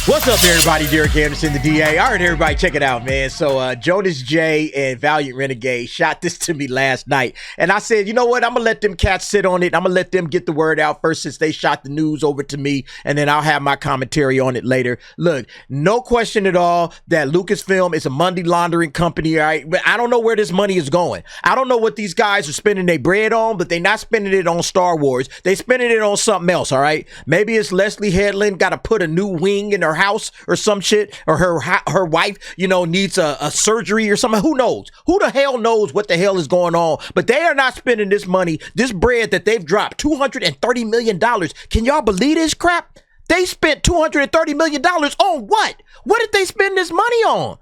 What's up, everybody? Derek Anderson, the DA. All right, everybody, check it out, man. So Jonas J and Valiant Renegade shot this to me last night. And I said, you know what? I'm going to let them cats sit on it. I'm going to let them get the word out first since they shot the news over to me. And then I'll have my commentary on it later. Look, no question at all that Lucasfilm is a money laundering company, all right? But I don't know where this money is going. I don't know what these guys are spending their bread on, but they're not spending it on Star Wars. They spending it on something else, all right? Maybe it's Leslie Headland got to put a new wing in her house or some shit, or her wife, you know, needs a surgery or something. Who knows? Who the hell knows what the hell is going on? But they are not spending this money, this bread that they've dropped, $230 million. Can y'all believe this crap? They spent $230 million on what? What did they spend this money on?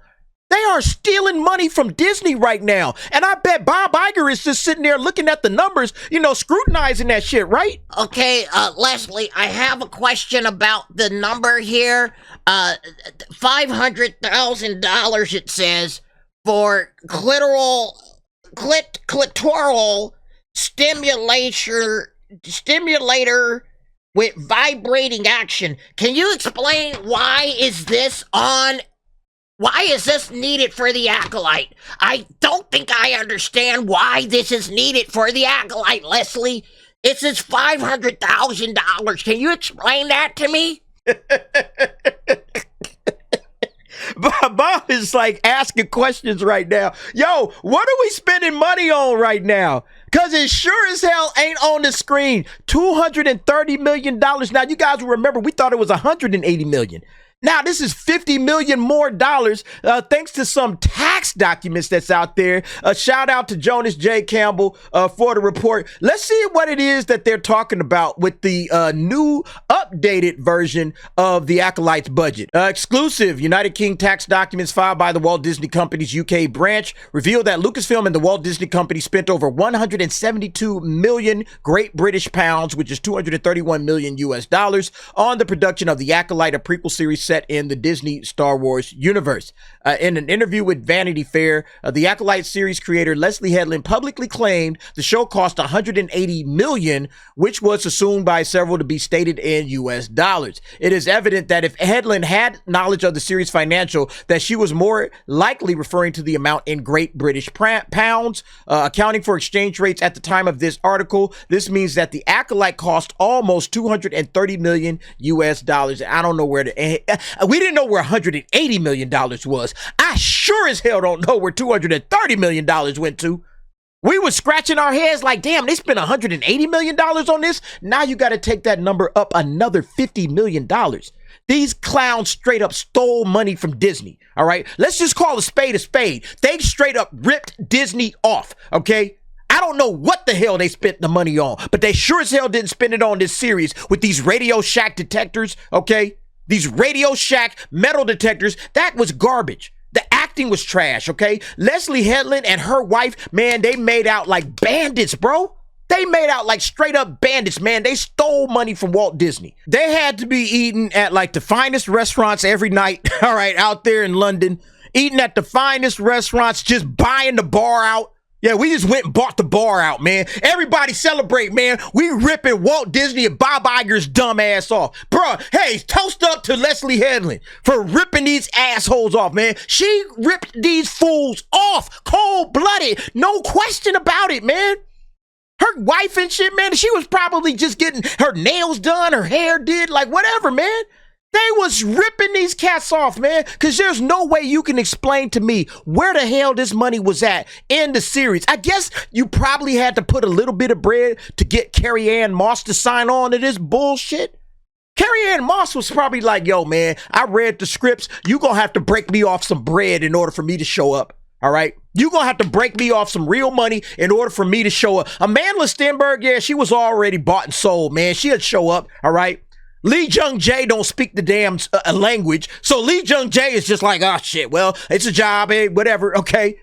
They are stealing money from Disney right now. And I bet Bob Iger is just sitting there looking at the numbers, you know, scrutinizing that shit, right? Okay, Leslie, I have a question about the number here. $500,000, it says, for clitoral stimulator with vibrating action. Can you explain why is this needed for the Acolyte? I don't think I understand why this is needed for the Acolyte, Leslie. It says $500,000. Can you explain that to me? Bob is like asking questions right now. Yo, what are we spending money on right now? Because it sure as hell ain't on the screen. $230 million. Now, you guys will remember, we thought it was $180 million. Now, this is $50 million more dollars, thanks to some tax documents that's out there. A shout out to Jonas J. Campbell for the report. Let's see what it is that they're talking about with the new updated version of the Acolyte's budget. Exclusive United Kingdom tax documents filed by the Walt Disney Company's UK branch reveal that Lucasfilm and the Walt Disney Company spent over 172 million Great British pounds, which is 231 million US dollars, on the production of the Acolyte, a prequel series set in the Disney Star Wars universe. In an interview with Vanity Fair, the Acolyte series creator Leslie Headland publicly claimed the show cost $180 million, which was assumed by several to be stated in US dollars. It is evident that if Headland had knowledge of the series' financial, that she was more likely referring to the amount in Great British pounds. Accounting for exchange rates at the time of this article, this means that the Acolyte cost almost $230 million US dollars. I don't know where we didn't know where $180 million was. I sure as hell don't know where $230 million went to. We were scratching our heads like, damn, they spent $180 million on this. Now you got to take that number up another $50 million. These clowns straight up stole money from Disney. All right. Let's just call a spade a spade. They straight up ripped Disney off. Okay. I don't know what the hell they spent the money on, but they sure as hell didn't spend it on this series with these Radio Shack detectors. Okay. These Radio Shack metal detectors, that was garbage. The acting was trash, okay? Leslie Headland and her wife, man, they made out like bandits, bro. They made out like straight up bandits, man. They stole money from Walt Disney. They had to be eating at like the finest restaurants every night, all right, out there in London. Eating at the finest restaurants, just buying the bar out. Yeah, we just went and bought the bar out, man. Everybody celebrate, man. We ripping Walt Disney and Bob Iger's dumb ass off. Bruh, hey, toast up to Leslie Headland for ripping these assholes off, man. She ripped these fools off, cold-blooded. No question about it, man. Her wife and shit, man, she was probably just getting her nails done, her hair did, like whatever, man. They was ripping these cats off, man, because there's no way you can explain to me where the hell this money was at in the series. I guess you probably had to put a little bit of bread to get Carrie-Anne Moss to sign on to this bullshit. Carrie-Anne Moss was probably like, yo, man, I read the scripts. You gonna have to break me off some bread in order for me to show up, all right? You gonna have to break me off some real money in order for me to show up. Amanda Stenberg, yeah, she was already bought and sold, man. She'd show up, all right? Lee Jung-jae don't speak the damn language. So Lee Jung-jae is just like, oh shit, well, it's a job, hey, whatever, okay.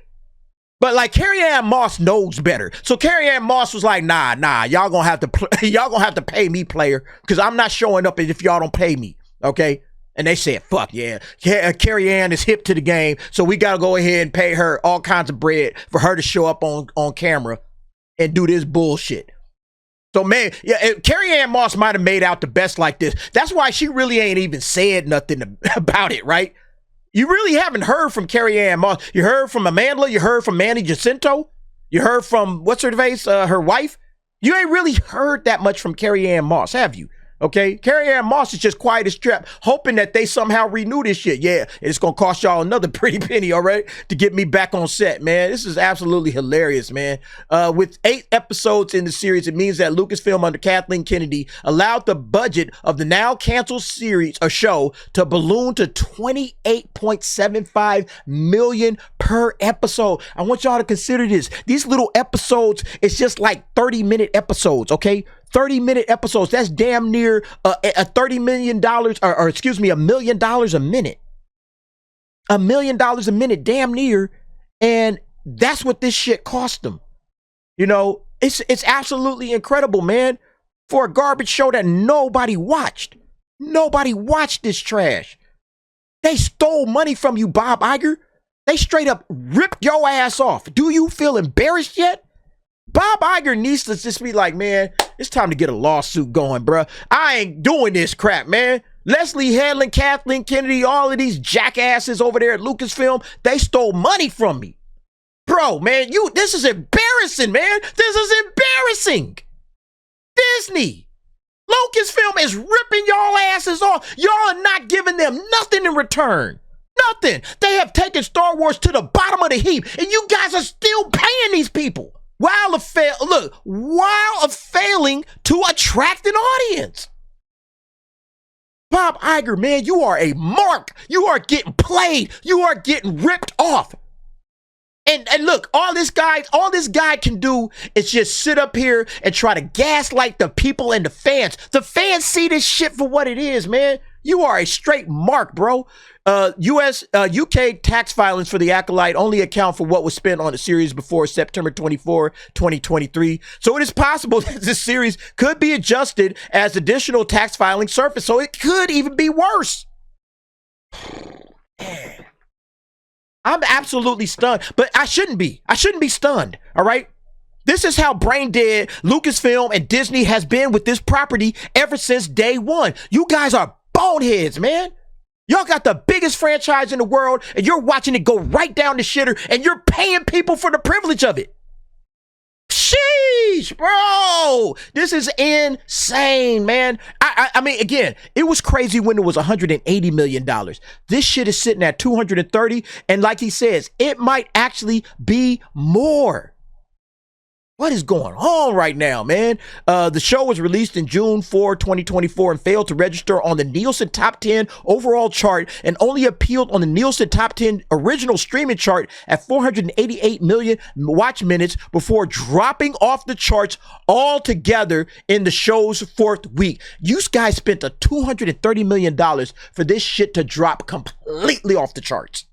But like Carrie-Anne Moss knows better. So Carrie-Anne Moss was like, nah, y'all gonna have to pay me, player, because I'm not showing up if y'all don't pay me, okay. And they said, fuck yeah, Carrie-Anne is hip to the game, so we gotta go ahead and pay her all kinds of bread for her to show up on camera and do this bullshit. So, man, yeah, Carrie Ann Moss might have made out the best like this. That's why she really ain't even said nothing about it, right? You really haven't heard from Carrie Ann Moss. You heard from Amanda. You heard from Manny Jacinto. You heard from, what's her face, her wife. You ain't really heard that much from Carrie Ann Moss, have you? Okay, Carrie Ann Moss is just quiet as trap, hoping that they somehow renew this shit. Yeah, it's gonna cost y'all another pretty penny, all right, to get me back on set, man. This is absolutely hilarious, man. With 8 episodes in the series, it means that Lucasfilm under Kathleen Kennedy allowed the budget of the now canceled series or show to balloon to $28.75 million per episode. I want y'all to consider this. These little episodes, it's just like 30-minute episodes, okay? 30-minute episodes. That's damn near a $30 million or excuse me, $1 million a minute. $1 million a minute, damn near. And that's what this shit cost them. You know, it's absolutely incredible, man. For a garbage show that nobody watched. Nobody watched this trash. They stole money from you, Bob Iger. They straight up ripped your ass off. Do you feel embarrassed yet? Bob Iger needs to just be like, man, it's time to get a lawsuit going, bruh. I ain't doing this crap, man. Leslie Headland, Kathleen Kennedy, all of these jackasses over there at Lucasfilm, they stole money from me. Bro, man, this is embarrassing, man. This is embarrassing. Disney, Lucasfilm is ripping y'all asses off. Y'all are not giving them nothing in return. Nothing. They have taken Star Wars to the bottom of the heap, and you guys are still paying these people. While failing to attract an audience. Bob Iger, man, you are a mark. You are getting played. You are getting ripped off. And look, all this guy can do is just sit up here and try to gaslight the people and the fans. The fans see this shit for what it is, man. You are a straight mark, bro. UK tax filings for the Acolyte only account for what was spent on the series before September 24, 2023. So it is possible that this series could be adjusted as additional tax filings surface. So it could even be worse. I'm absolutely stunned, but I shouldn't be. I shouldn't be stunned, all right? This is how brain dead Lucasfilm and Disney has been with this property ever since day one. You guys are boneheads, man. Y'all got the biggest franchise in the world, and you're watching it go right down the shitter, and you're paying people for the privilege of it. Sheesh, bro. This is insane, man. I mean, again, it was crazy when it was $180 million. This shit is sitting at 230, and like he says, it might actually be more. What is going on right now, man? The show was released in June 4, 2024 and failed to register on the Nielsen Top 10 overall chart and only appealed on the Nielsen Top 10 original streaming chart at 488 million watch minutes before dropping off the charts altogether in the show's 4th week. You guys spent a $230 million for this shit to drop completely off the charts.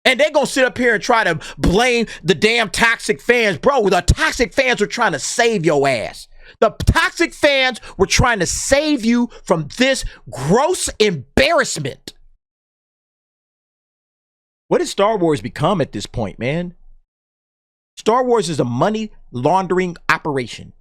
And they're going to sit up here and try to blame the damn toxic fans. Bro, the toxic fans were trying to save your ass. The toxic fans were trying to save you from this gross embarrassment. What has Star Wars become at this point, man? Star Wars is a money laundering operation.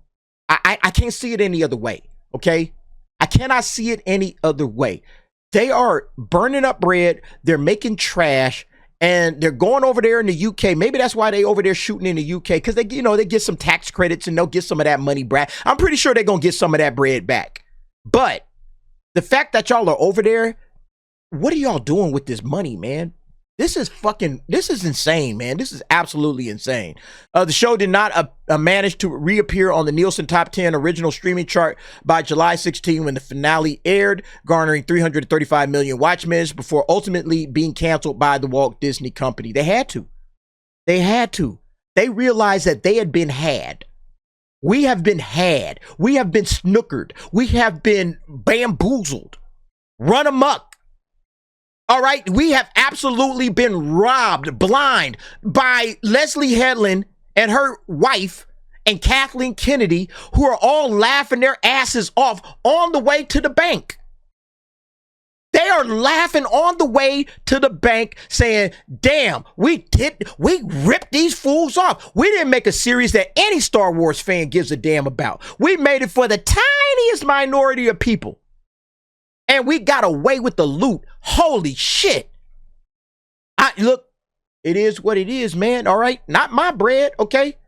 I can't see it any other way, okay? I cannot see it any other way. They are burning up bread. They're making trash. And they're going over there in the UK. Maybe that's why they over there shooting in the UK, because they get some tax credits and they'll get some of that money back. I'm pretty sure they're gonna get some of that bread back. But the fact that y'all are over there, what are y'all doing with this money, man? This is insane, man. This is absolutely insane. The show did not manage to reappear on the Nielsen Top 10 original streaming chart by July 16 when the finale aired, garnering 335 million watch minutes before ultimately being canceled by the Walt Disney Company. They had to. They realized that they had been had. We have been had. We have been snookered. We have been bamboozled. Run amok. All right, we have absolutely been robbed blind by Leslie Headland and her wife and Kathleen Kennedy, who are all laughing their asses off on the way to the bank. They They are laughing on the way to the bank saying, damn, we ripped these fools off. We didn't make a series that any Star Wars fan gives a damn about. We made it for the tiniest minority of people. And we got away with the loot. Holy shit. Look, it is what it is, man. All right. Not my bread. Okay.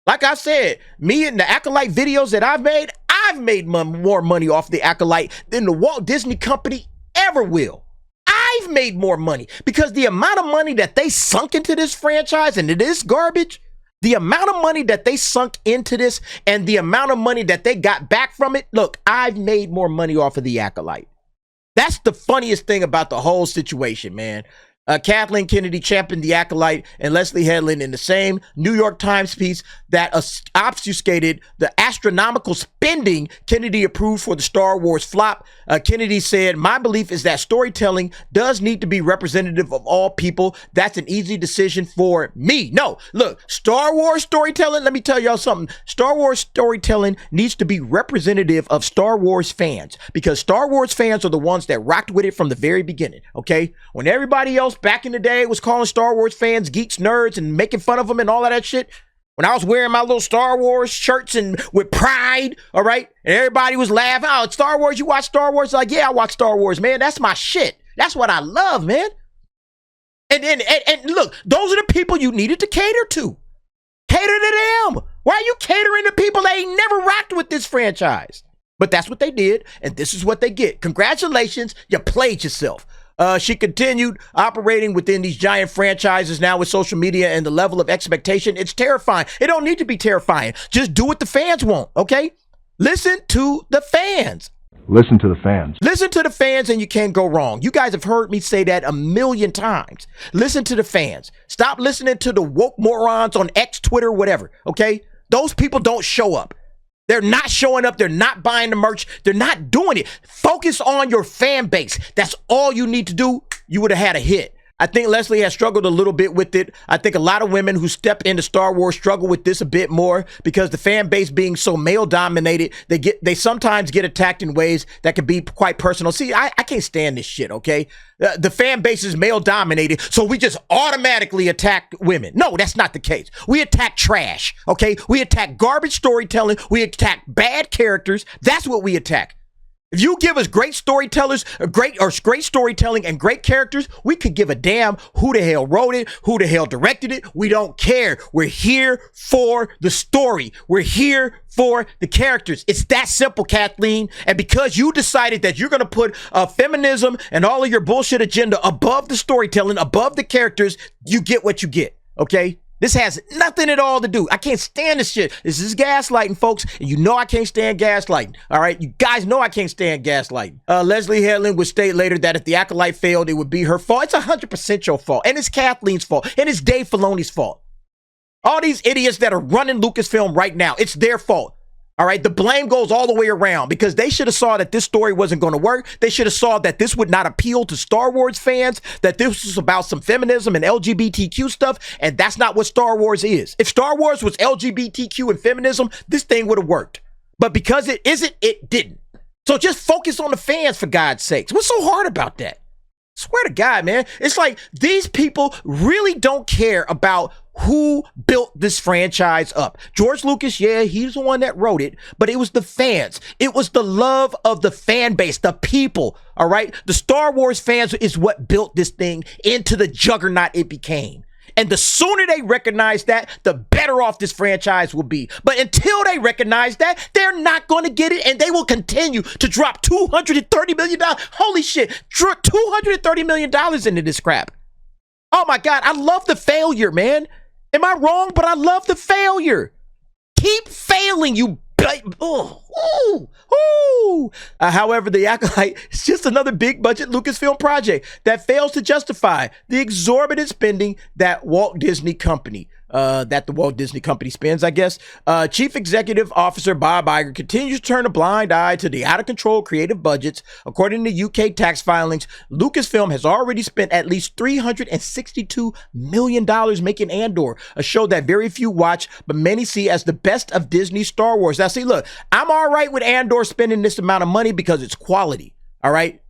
Like I said, me and the Acolyte videos that I've made more money off the Acolyte than the Walt Disney Company ever will. I've made more money because the amount of money that they sunk into this franchise and this garbage, the amount of money that they sunk into this and the amount of money that they got back from it. Look, I've made more money off of the Acolyte. That's the funniest thing about the whole situation, man. Kathleen Kennedy championed the Acolyte and Leslie Headland in the same New York Times piece that obfuscated the astronomical spending Kennedy approved for the Star Wars flop. Kennedy said, my belief is that storytelling does need to be representative of all people. That's an easy decision for me. No, look, Star Wars storytelling, let me tell y'all something. Star Wars storytelling needs to be representative of Star Wars fans because Star Wars fans are the ones that rocked with it from the very beginning, okay? When everybody else back in the day was calling Star Wars fans geeks, nerds, and making fun of them and all of that shit. When I was wearing my little Star Wars shirts and with pride, all right, and everybody was laughing. Oh, it's Star Wars. You watch Star Wars? Like, yeah, I watch Star Wars, man. That's my shit. That's what I love, man. And look, those are the people you needed to cater to. Cater to them. Why are you catering to people that ain't never rocked with this franchise? But that's what they did, and this is what they get. Congratulations, you played yourself. She continued operating within these giant franchises now with social media and the level of expectation. It's terrifying. It don't need to be terrifying. Just do what the fans want, okay? Listen to the fans. Listen to the fans. Listen to the fans and you can't go wrong. You guys have heard me say that a million times. Listen to the fans. Stop listening to the woke morons on X, Twitter, whatever, okay? Those people don't show up. They're not showing up. They're not buying the merch. They're not doing it. Focus on your fan base. That's all you need to do. You would have had a hit. I think Leslie has struggled a little bit with it. I think a lot of women who step into Star Wars struggle with this a bit more because the fan base being so male dominated, they sometimes get attacked in ways that can be quite personal. See, I can't stand this shit, okay? The fan base is male dominated, so we just automatically attack women. No, that's not the case. We attack trash, okay? We attack garbage storytelling. We attack bad characters. That's what we attack. If you give us great storytellers, great storytelling and great characters, we could give a damn who the hell wrote it, who the hell directed it. We don't care. We're here for the story. We're here for the characters. It's that simple, Kathleen. And because you decided that you're going to put feminism and all of your bullshit agenda above the storytelling, above the characters, you get what you get, okay? This has nothing at all to do. I can't stand this shit. This is gaslighting, folks. And you know I can't stand gaslighting. All right? You guys know I can't stand gaslighting. Leslie Headland would state later that if the Acolyte failed, it would be her fault. It's 100% your fault. And it's Kathleen's fault. And it's Dave Filoni's fault. All these idiots that are running Lucasfilm right now, it's their fault. All right, the blame goes all the way around because they should have saw that this story wasn't going to work. They should have saw that this would not appeal to Star Wars fans, that this was about some feminism and LGBTQ stuff, and that's not what Star Wars is. If Star Wars was LGBTQ and feminism, this thing would have worked. But because it isn't, it didn't. So just focus on the fans, for God's sakes. What's so hard about that? Swear to God, man. It's like these people really don't care about who built this franchise up. George Lucas, yeah, he's the one that wrote it, but it was the fans. It was the love of the fan base, the people, all right? The Star Wars fans is what built this thing into the juggernaut it became. And the sooner they recognize that, the better off this franchise will be. But until they recognize that, they're not going to get it, and they will continue to drop $230 million. Holy shit, $230 million into this crap. Oh my God, I love the failure, man. Am I wrong? But I love the failure. Keep failing, you. However, the Acolyte is just another big budget Lucasfilm project that fails to justify the exorbitant spending that the Walt Disney Company spends, I guess. Chief Executive Officer Bob Iger continues to turn a blind eye to the out-of-control creative budgets. According to UK tax filings, Lucasfilm has already spent at least $362 million making Andor, a show that very few watch, but many see as the best of Disney Star Wars. Now, see, look, I'm all right with Andor spending this amount of money because it's quality, all right?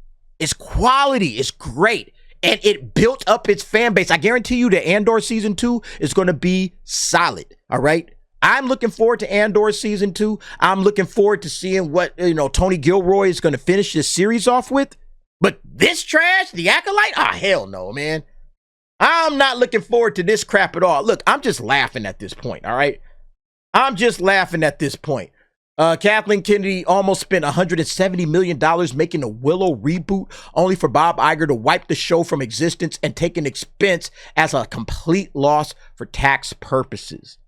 It's quality. It's great. And it built up its fan base. I guarantee you that Andor season 2 is going to be solid. All right. I'm looking forward to Andor season 2. I'm looking forward to seeing what, Tony Gilroy is going to finish this series off with. But this trash, the Acolyte? Oh, hell no, man. I'm not looking forward to this crap at all. Look, I'm just laughing at this point. All right. I'm just laughing at this point. Kathleen Kennedy almost spent $170 million making a Willow reboot, only for Bob Iger to wipe the show from existence and take an expense as a complete loss for tax purposes.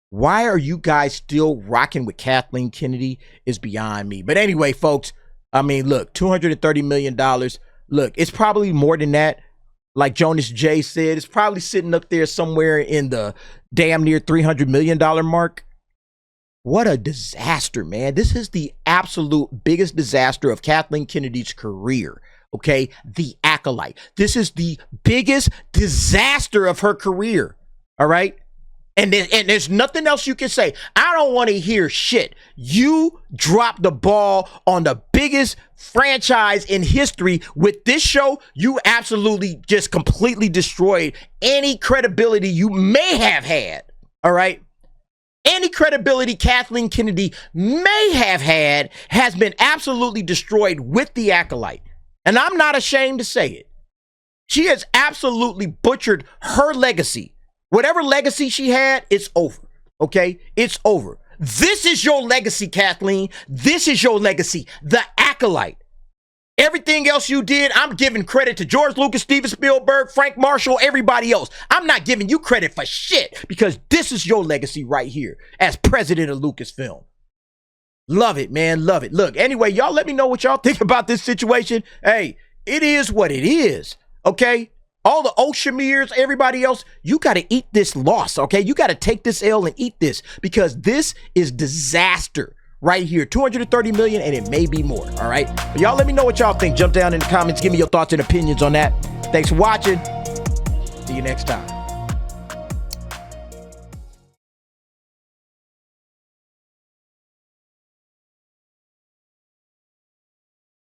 Why are you guys still rocking with Kathleen Kennedy is beyond me. But anyway, folks, I mean, look, $230 million. Look, it's probably more than that. Like Jonas J said, it's probably sitting up there somewhere in the damn near $300 million mark. What a disaster, man. This is the absolute biggest disaster of Kathleen Kennedy's career, okay? The Acolyte. This is the biggest disaster of her career, all right? And there's nothing else you can say. I don't want to hear shit. You dropped the ball on the biggest franchise in history with this show. You absolutely just completely destroyed any credibility you may have had, all right? Any credibility Kathleen Kennedy may have had has been absolutely destroyed with the Acolyte. And I'm not ashamed to say it. She has absolutely butchered her legacy. Whatever legacy she had, it's over. Okay? It's over. This is your legacy, Kathleen. This is your legacy. The Acolyte. Everything else you did, I'm giving credit to George Lucas, Steven Spielberg, Frank Marshall, everybody else. I'm not giving you credit for shit because this is your legacy right here as president of Lucasfilm. Love it, man. Love it. Look, anyway, y'all let me know what y'all think about this situation. Hey, it is what it is, okay? All the Oshamirs, everybody else, you got to eat this loss, okay? You got to take this L and eat this because this is disaster. Right here, 230 million, and it may be more. All right, but y'all let me know what y'all think. Jump down in the comments, give me your thoughts and opinions on that. Thanks for watching. See you next time.